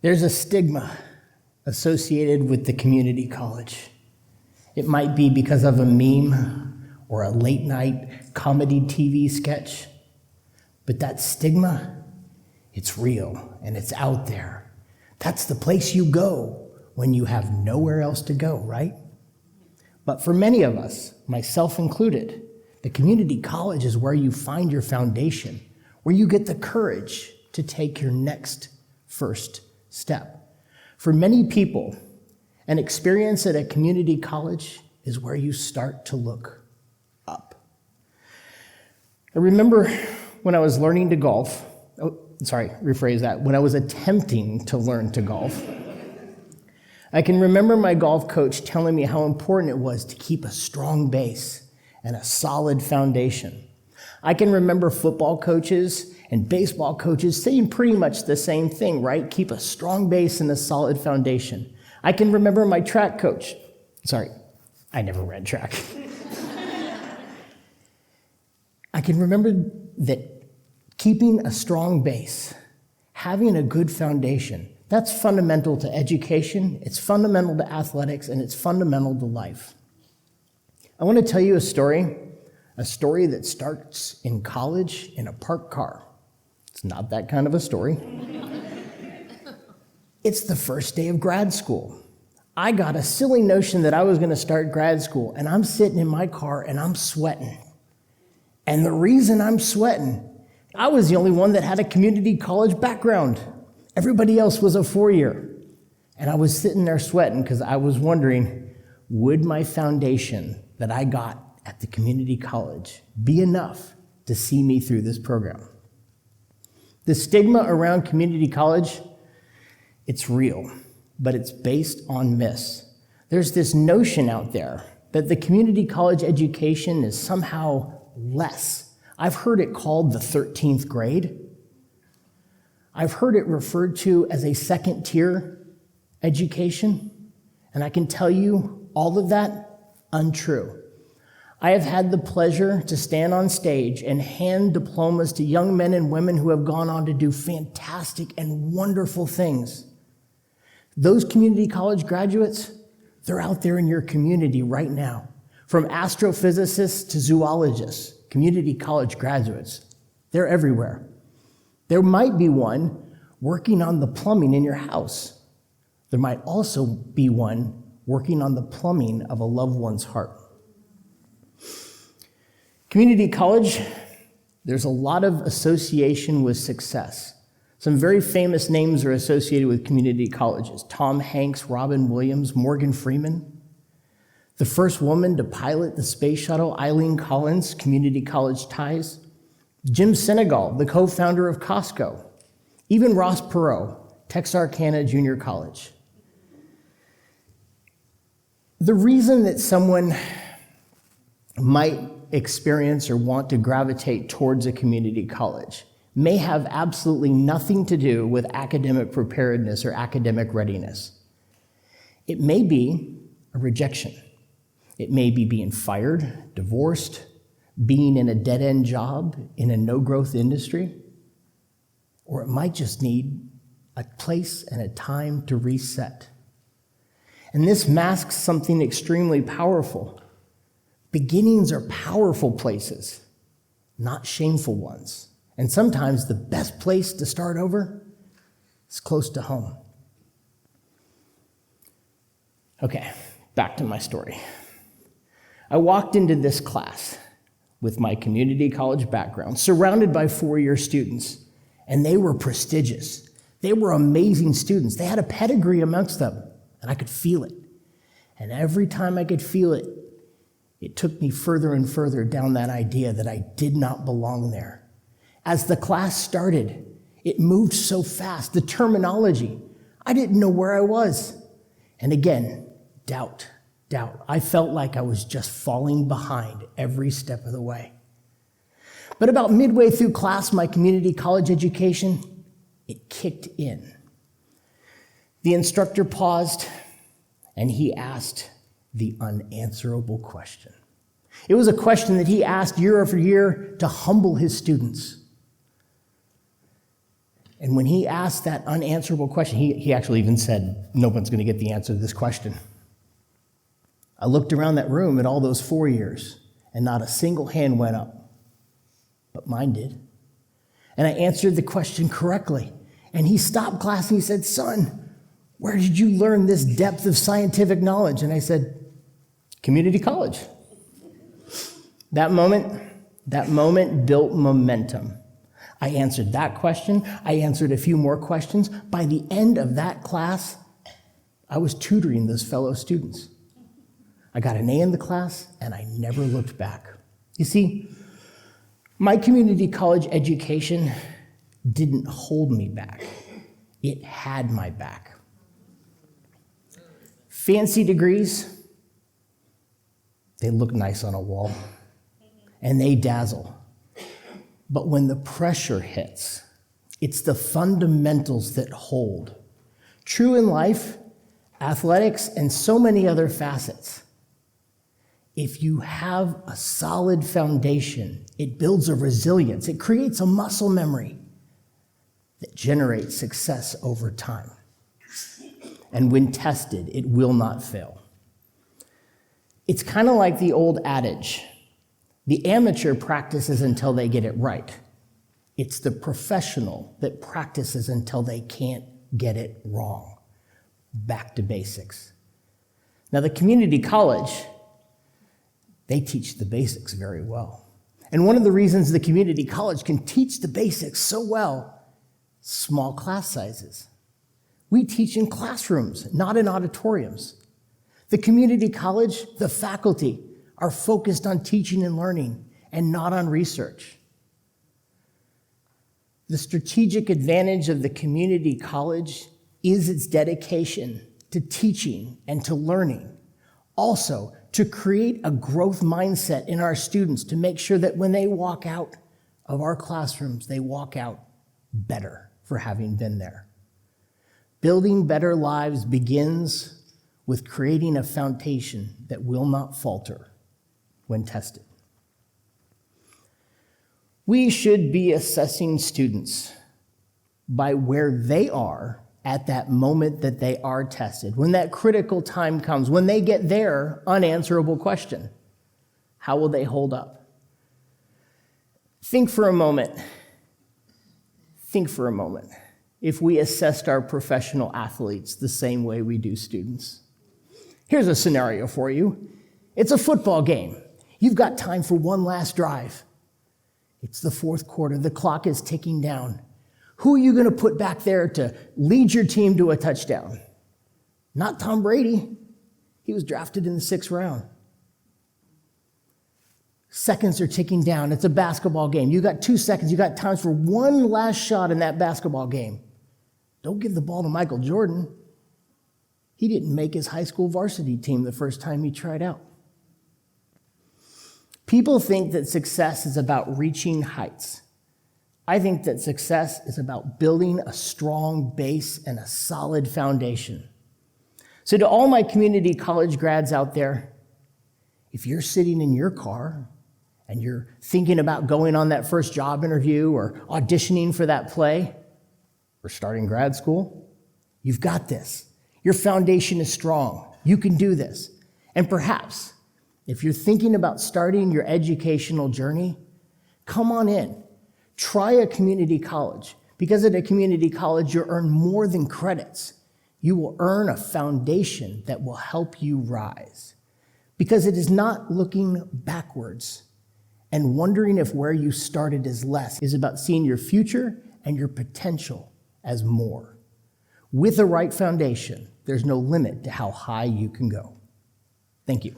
There's a stigma associated with the community college. It might be because of a meme or a late night comedy TV sketch, but that stigma, it's real and it's out there. That's the place you go when you have nowhere else to go, right? But for many of us, myself included, the community college is where you find your foundation, where you get the courage to take your next first step. For many people, an experience at a community college is where you start to look up. I remember when I was learning to golf, when I was attempting to learn to golf, I can remember my golf coach telling me how important it was to keep a strong base and a solid foundation. I can remember football coaches and baseball coaches saying pretty much the same thing, right? Keep a strong base and a solid foundation. I can remember my track coach. I never ran track. I can remember that keeping a strong base, having a good foundation, that's fundamental to education, it's fundamental to athletics, and it's fundamental to life. I want to tell you a story that starts in college in a parked car. It's not that kind of a story. It's the first day of grad school. I got a silly notion that I was going to start grad school, and I'm sitting in my car and I'm sweating. And the reason I'm sweating, I was the only one that had a community college background. Everybody else was a four-year. And I was sitting there sweating because I was wondering, would my foundation that I got at the community college be enough to see me through this program? The stigma around community college, it's real, but it's based on myths. There's this notion out there that the community college education is somehow less. I've heard it called the 13th grade. I've heard it referred to as a second-tier education, and I can tell you all of that, untrue. I have had the pleasure to stand on stage and hand diplomas to young men and women who have gone on to do fantastic and wonderful things. Those community college graduates, they're out there in your community right now. From astrophysicists to zoologists, community college graduates, they're everywhere. There might be one working on the plumbing in your house. There might also be one working on the plumbing of a loved one's heart. Community college, there's a lot of association with success. Some very famous names are associated with community colleges: Tom Hanks, Robin Williams, Morgan Freeman. The first woman to pilot the space shuttle, Eileen Collins, community college ties. Jim Senegal, the co-founder of Costco. Even Ross Perot, Texarkana Junior College. The reason that someone might experience or want to gravitate towards a community college may have absolutely nothing to do with academic preparedness or academic readiness. It may be a rejection. It may be being fired, divorced, being in a dead-end job in a no-growth industry, or it might just need a place and a time to reset. And this masks something extremely powerful. Beginnings are powerful places, not shameful ones. And sometimes the best place to start over is close to home. Okay, back to my story. I walked into this class with my community college background, surrounded by four-year students, and they were prestigious. They were amazing students. They had a pedigree amongst them, and I could feel it. And every time I could feel it, it took me further and further down that idea that I did not belong there. As the class started, it moved so fast. The terminology, I didn't know where I was. And again, doubt. I felt like I was just falling behind every step of the way. But about midway through class, my community college education, it kicked in. The instructor paused, and he asked the unanswerable question. It was a question that he asked year after year to humble his students. And when he asked that unanswerable question, he actually even said, no one's going to get the answer to this question. I looked around that room at all those 4 years, and not a single hand went up, but mine did. And I answered the question correctly. And he stopped class and he said, son, where did you learn this depth of scientific knowledge? And I said, community college. That moment built momentum. I answered that question. I answered a few more questions. By the end of that class, I was tutoring those fellow students. I got an A in the class, and I never looked back. You see, my community college education didn't hold me back. It had my back. Fancy degrees, they look nice on a wall, and they dazzle. But when the pressure hits, it's the fundamentals that hold. True in life, athletics, and so many other facets. If you have a solid foundation, it builds a resilience. It creates a muscle memory that generates success over time. And when tested, it will not fail. It's kind of like the old adage, the amateur practices until they get it right. It's the professional that practices until they can't get it wrong. Back to basics. Now, the community college, they teach the basics very well. And one of the reasons the community college can teach the basics so well, small class sizes. We teach in classrooms, not in auditoriums. The community college, the faculty, are focused on teaching and learning and not on research. The strategic advantage of the community college is its dedication to teaching and to learning. Also, to create a growth mindset in our students to make sure that when they walk out of our classrooms, they walk out better for having been there. Building better lives begins with creating a foundation that will not falter when tested. We should be assessing students by where they are at that moment that they are tested, when that critical time comes, when they get their unanswerable question. How will they hold up? Think for a moment if we assessed our professional athletes the same way we do students. Here's a scenario for you. It's a football game. You've got time for one last drive. It's the fourth quarter. The clock is ticking down. Who are you going to put back there to lead your team to a touchdown? Not Tom Brady. He was drafted in the 6th round. Seconds are ticking down. It's a basketball game. You got 2 seconds. You got time for one last shot in that basketball game. Don't give the ball to Michael Jordan. He didn't make his high school varsity team the first time he tried out. People think that success is about reaching heights. I think that success is about building a strong base and a solid foundation. So to all my community college grads out there, if you're sitting in your car and you're thinking about going on that first job interview or auditioning for that play or starting grad school, you've got this. Your foundation is strong. You can do this. And perhaps, if you're thinking about starting your educational journey, come on in. Try a community college, because at a community college, you'll earn more than credits. You will earn a foundation that will help you rise, because it is not looking backwards and wondering if where you started is less. It is about seeing your future and your potential as more. With the right foundation, there's no limit to how high you can go. Thank you.